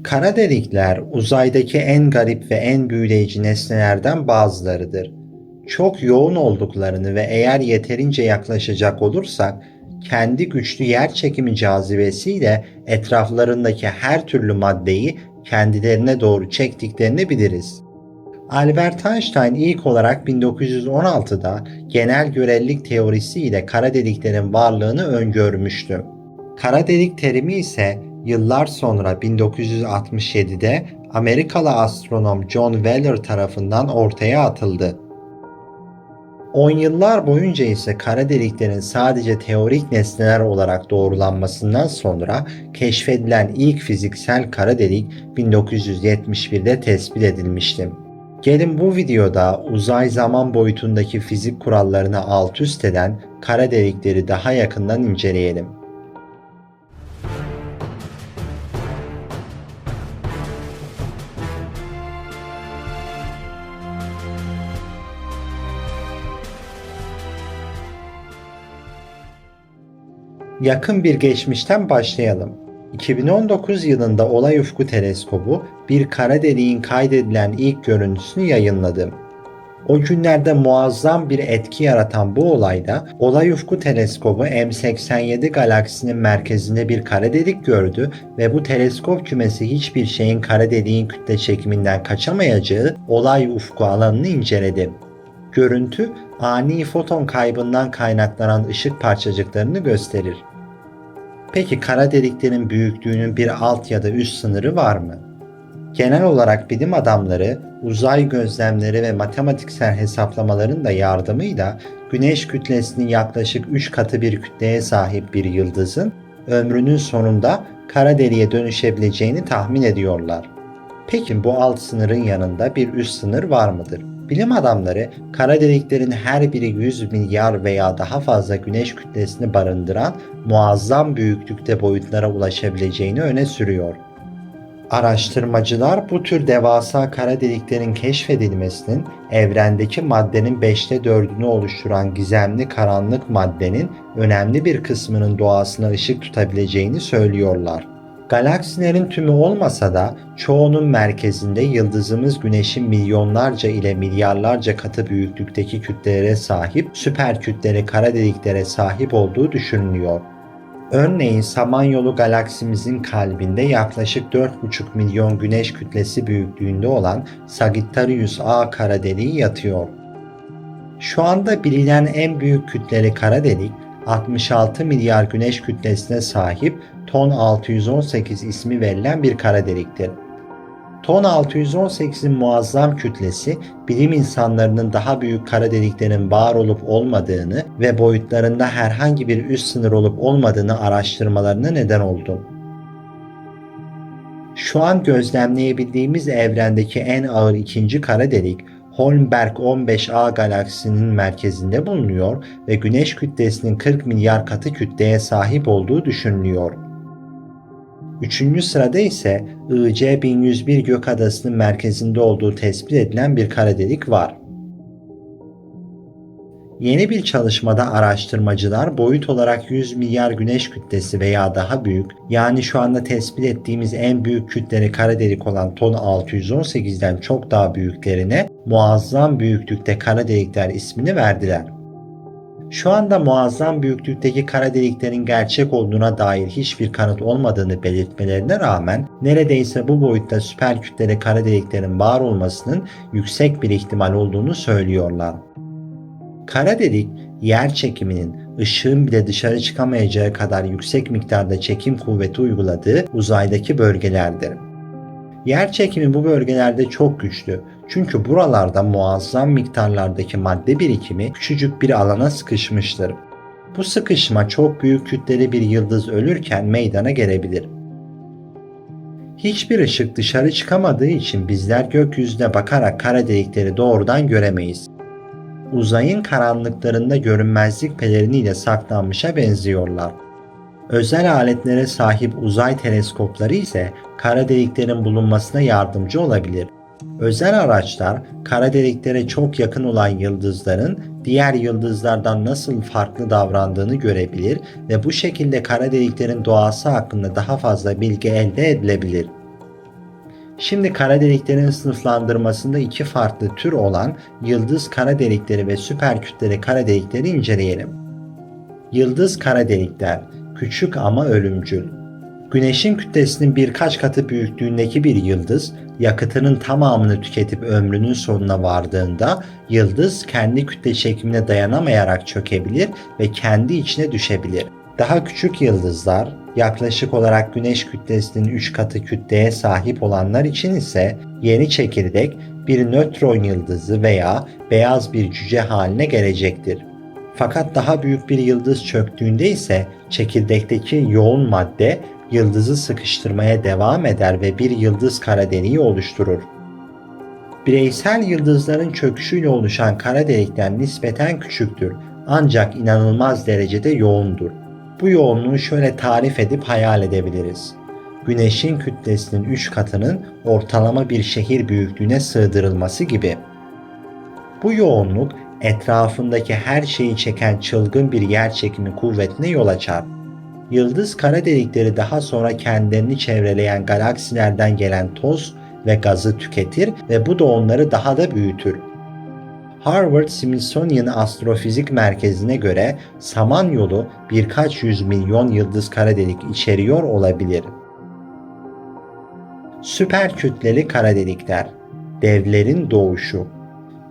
Kara delikler uzaydaki en garip ve en büyüleyici nesnelerden bazılarıdır. Çok yoğun olduklarını ve eğer yeterince yaklaşacak olursak kendi güçlü yerçekimi cazibesiyle etraflarındaki her türlü maddeyi kendilerine doğru çektiklerini biliriz. Albert Einstein ilk olarak 1916'da genel görelilik teorisi ile kara deliklerin varlığını öngörmüştü. Kara delik terimi ise yıllar sonra 1967'de Amerikalı astronom John Wheeler tarafından ortaya atıldı. 10 yıllar boyunca ise kara deliklerin sadece teorik nesneler olarak doğrulanmasından sonra keşfedilen ilk fiziksel kara delik 1971'de tespit edilmişti. Gelin bu videoda uzay zaman boyutundaki fizik kurallarını alt üst eden kara delikleri daha yakından inceleyelim. Yakın bir geçmişten başlayalım. 2019 yılında Olay Ufku Teleskobu bir kara deliğin kaydedilen ilk görüntüsünü yayınladı. O günlerde muazzam bir etki yaratan bu olayda Olay Ufku Teleskobu M87 galaksinin merkezinde bir kara delik gördü ve bu teleskop kümesi hiçbir şeyin kara deliğin kütle çekiminden kaçamayacağı Olay Ufku alanını inceledi. Görüntü ani foton kaybından kaynaklanan ışık parçacıklarını gösterir. Peki kara deliklerin büyüklüğünün bir alt ya da üst sınırı var mı? Genel olarak bilim adamları uzay gözlemleri ve matematiksel hesaplamaların da yardımıyla Güneş kütlesinin yaklaşık 3 katı bir kütleye sahip bir yıldızın ömrünün sonunda kara deliğe dönüşebileceğini tahmin ediyorlar. Peki bu alt sınırın yanında bir üst sınır var mıdır? Bilim adamları kara deliklerin her biri 100 milyar veya daha fazla güneş kütlesini barındıran muazzam büyüklükte boyutlara ulaşabileceğini öne sürüyor. Araştırmacılar bu tür devasa kara deliklerin keşfedilmesinin evrendeki maddenin 4'ünü oluşturan gizemli karanlık maddenin önemli bir kısmının doğasına ışık tutabileceğini söylüyorlar. Galaksilerin tümü olmasa da çoğunun merkezinde yıldızımız Güneş'in milyonlarca ile milyarlarca katı büyüklükteki kütlelere sahip süper kütleli kara deliklere sahip olduğu düşünülüyor. Örneğin Samanyolu galaksimizin kalbinde yaklaşık 4,5 milyon güneş kütlesi büyüklüğünde olan Sagittarius A kara deliği yatıyor. Şu anda bilinen en büyük kütleli kara delik 66 milyar güneş kütlesine sahip Ton 618 ismi verilen bir kara deliktir. Ton 618'in muazzam kütlesi bilim insanlarının daha büyük kara deliklerin var olup olmadığını ve boyutlarında herhangi bir üst sınır olup olmadığını araştırmalarına neden oldu. Şu an gözlemleyebildiğimiz evrendeki en ağır ikinci kara delik Holmberg 15A galaksisinin merkezinde bulunuyor ve güneş kütlesinin 40 milyar katı kütleye sahip olduğu düşünülüyor. Üçüncü sırada ise IC 1101 Gökadası'nın merkezinde olduğu tespit edilen bir kara delik var. Yeni bir çalışmada araştırmacılar boyut olarak 100 milyar güneş kütlesi veya daha büyük, yani şu anda tespit ettiğimiz en büyük kütleli kara delik olan Ton 618'den çok daha büyüklerine muazzam büyüklükte kara delikler ismini verdiler. Şu anda muazzam büyüklükteki kara deliklerin gerçek olduğuna dair hiçbir kanıt olmadığını belirtmelerine rağmen neredeyse bu boyutta süper kütleli kara deliklerin var olmasının yüksek bir ihtimal olduğunu söylüyorlar. Kara delik, yer çekiminin ışığın bile dışarı çıkamayacağı kadar yüksek miktarda çekim kuvveti uyguladığı uzaydaki bölgelerdir. Yer çekimi bu bölgelerde çok güçlü. Çünkü buralarda muazzam miktarlardaki madde birikimi küçücük bir alana sıkışmıştır. Bu sıkışma çok büyük kütleli bir yıldız ölürken meydana gelebilir. Hiçbir ışık dışarı çıkamadığı için bizler gökyüzüne bakarak kara delikleri doğrudan göremeyiz. Uzayın karanlıklarında görünmezlik peleriniyle saklanmışa benziyorlar. Özel aletlere sahip uzay teleskopları ise kara deliklerin bulunmasına yardımcı olabilir. Özel araçlar kara deliklere çok yakın olan yıldızların diğer yıldızlardan nasıl farklı davrandığını görebilir ve bu şekilde kara deliklerin doğası hakkında daha fazla bilgi elde edilebilir. Şimdi kara deliklerin sınıflandırmasında iki farklı tür olan yıldız kara delikleri ve süperkütleli kara delikleri inceleyelim. Yıldız kara delikler, küçük ama ölümcül. Güneşin kütlesinin birkaç katı büyüklüğündeki bir yıldız, yakıtının tamamını tüketip ömrünün sonuna vardığında yıldız kendi kütle çekimine dayanamayarak çökebilir ve kendi içine düşebilir. Daha küçük yıldızlar, yaklaşık olarak Güneş kütlesinin 3 katı kütleye sahip olanlar için ise yeni çekirdek bir nötron yıldızı veya beyaz bir cüce haline gelecektir. Fakat daha büyük bir yıldız çöktüğünde ise çekirdekteki yoğun madde yıldızı sıkıştırmaya devam eder ve bir yıldız kara deliği oluşturur. Bireysel yıldızların çöküşüyle oluşan kara delikler nispeten küçüktür ancak inanılmaz derecede yoğundur. Bu yoğunluğu şöyle tarif edip hayal edebiliriz. Güneşin kütlesinin 3 katının ortalama bir şehir büyüklüğüne sığdırılması gibi. Bu yoğunluk etrafındaki her şeyi çeken çılgın bir yerçekimi kuvvetine yol açar. Yıldız kara delikleri daha sonra kendilerini çevreleyen galaksilerden gelen toz ve gazı tüketir ve bu da onları daha da büyütür. Harvard Smithsonian Astrofizik Merkezi'ne göre Samanyolu birkaç yüz milyon yıldız kara delik içeriyor olabilir. Süperkütleli kara delikler, devlerin doğuşu.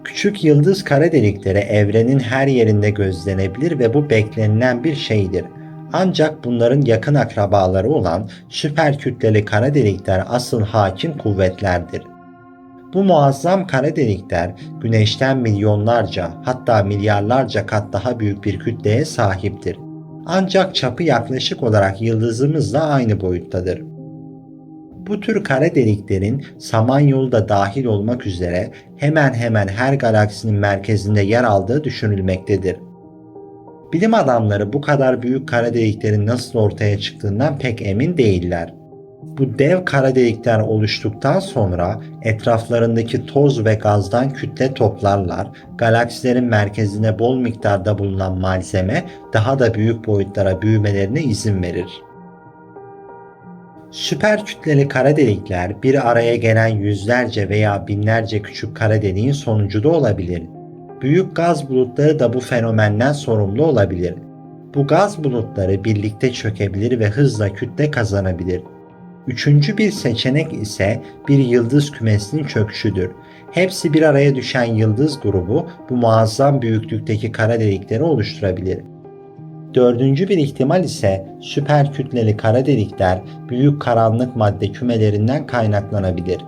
Küçük yıldız kara delikleri evrenin her yerinde gözlenebilir ve bu beklenilen bir şeydir. Ancak bunların yakın akrabaları olan süperkütleli kara delikler asıl hakim kuvvetlerdir. Bu muazzam kara delikler Güneş'ten milyonlarca hatta milyarlarca kat daha büyük bir kütleye sahiptir. Ancak çapı yaklaşık olarak yıldızımızla aynı boyuttadır. Bu tür kara deliklerin Samanyolu da dahil olmak üzere hemen hemen her galaksinin merkezinde yer aldığı düşünülmektedir. Bilim adamları bu kadar büyük kara deliklerin nasıl ortaya çıktığından pek emin değiller. Bu dev kara delikler oluştuktan sonra etraflarındaki toz ve gazdan kütle toplarlar, galaksilerin merkezine bol miktarda bulunan malzeme daha da büyük boyutlara büyümelerine izin verir. Süperkütleli kara delikler bir araya gelen yüzlerce veya binlerce küçük kara deliğin sonucu da olabilir. Büyük gaz bulutları da bu fenomenden sorumlu olabilir. Bu gaz bulutları birlikte çökebilir ve hızla kütle kazanabilir. Üçüncü bir seçenek ise bir yıldız kümesinin çöküşüdür. Hepsi bir araya düşen yıldız grubu bu muazzam büyüklükteki kara delikleri oluşturabilir. Dördüncü bir ihtimal ise süperkütleli kara delikler büyük karanlık madde kümelerinden kaynaklanabilir.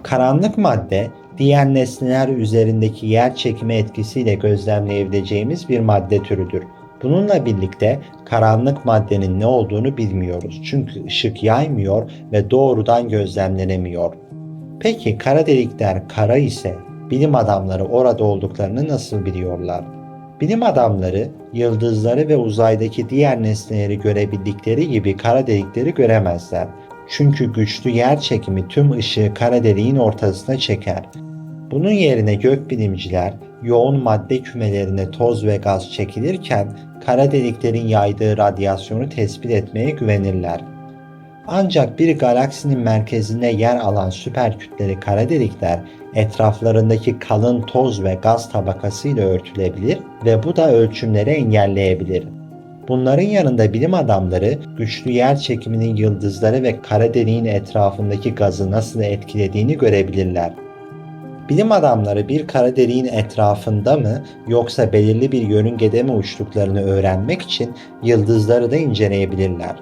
Karanlık madde, diğer nesneler üzerindeki yer çekimi etkisiyle gözlemleyebileceğimiz bir madde türüdür. Bununla birlikte karanlık maddenin ne olduğunu bilmiyoruz çünkü ışık yaymıyor ve doğrudan gözlemlenemiyor. Peki kara delikler kara ise bilim adamları orada olduklarını nasıl biliyorlar? Bilim adamları yıldızları ve uzaydaki diğer nesneleri görebildikleri gibi kara delikleri göremezler. Çünkü güçlü yer çekimi tüm ışığı kara deliğin ortasına çeker. Bunun yerine gökbilimciler yoğun madde kümelerine toz ve gaz çekilirken kara deliklerin yaydığı radyasyonu tespit etmeye güvenirler. Ancak bir galaksinin merkezinde yer alan süperkütleli kara delikler etraflarındaki kalın toz ve gaz tabakasıyla örtülebilir ve bu da ölçümleri engelleyebilir. Bunların yanında bilim adamları güçlü yer çekiminin yıldızları ve kara deliğin etrafındaki gazı nasıl etkilediğini görebilirler. Bilim adamları bir kara deliğin etrafında mı yoksa belirli bir yörüngede mi uçtuklarını öğrenmek için yıldızları da inceleyebilirler.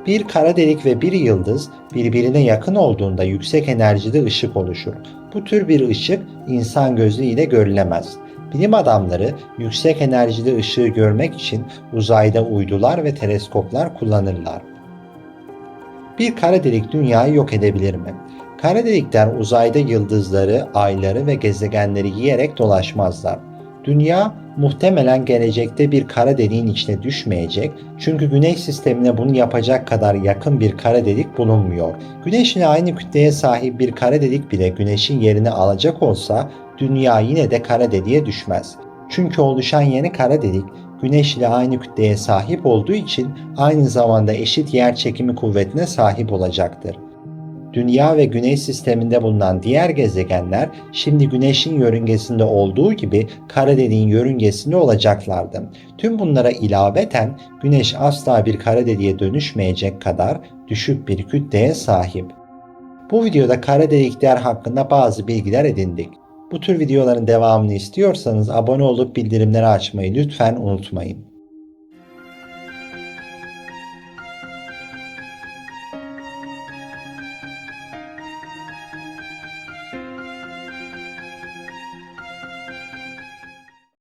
Bir kara delik ve bir yıldız birbirine yakın olduğunda yüksek enerjide ışık oluşur. Bu tür bir ışık insan gözü ile görülemez. Bilim adamları yüksek enerjide ışığı görmek için uzayda uydular ve teleskoplar kullanırlar. Bir kara delik dünyayı yok edebilir mi? Kara delikler uzayda yıldızları, ayları ve gezegenleri yiyerek dolaşmazlar. Dünya muhtemelen gelecekte bir kara deliğin içine düşmeyecek çünkü Güneş sistemine bunu yapacak kadar yakın bir kara delik bulunmuyor. Güneş ile aynı kütleye sahip bir kara delik bile Güneş'in yerini alacak olsa Dünya yine de kara deliğe düşmez. Çünkü oluşan yeni kara delik Güneş ile aynı kütleye sahip olduğu için aynı zamanda eşit yer çekimi kuvvetine sahip olacaktır. Dünya ve Güneş sisteminde bulunan diğer gezegenler şimdi Güneş'in yörüngesinde olduğu gibi kara deliğin yörüngesinde olacaklardı. Tüm bunlara ilaveten Güneş asla bir kara deliğe dönüşmeyecek kadar düşük bir kütleye sahip. Bu videoda kara delikler hakkında bazı bilgiler edindik. Bu tür videoların devamını istiyorsanız abone olup bildirimleri açmayı lütfen unutmayın.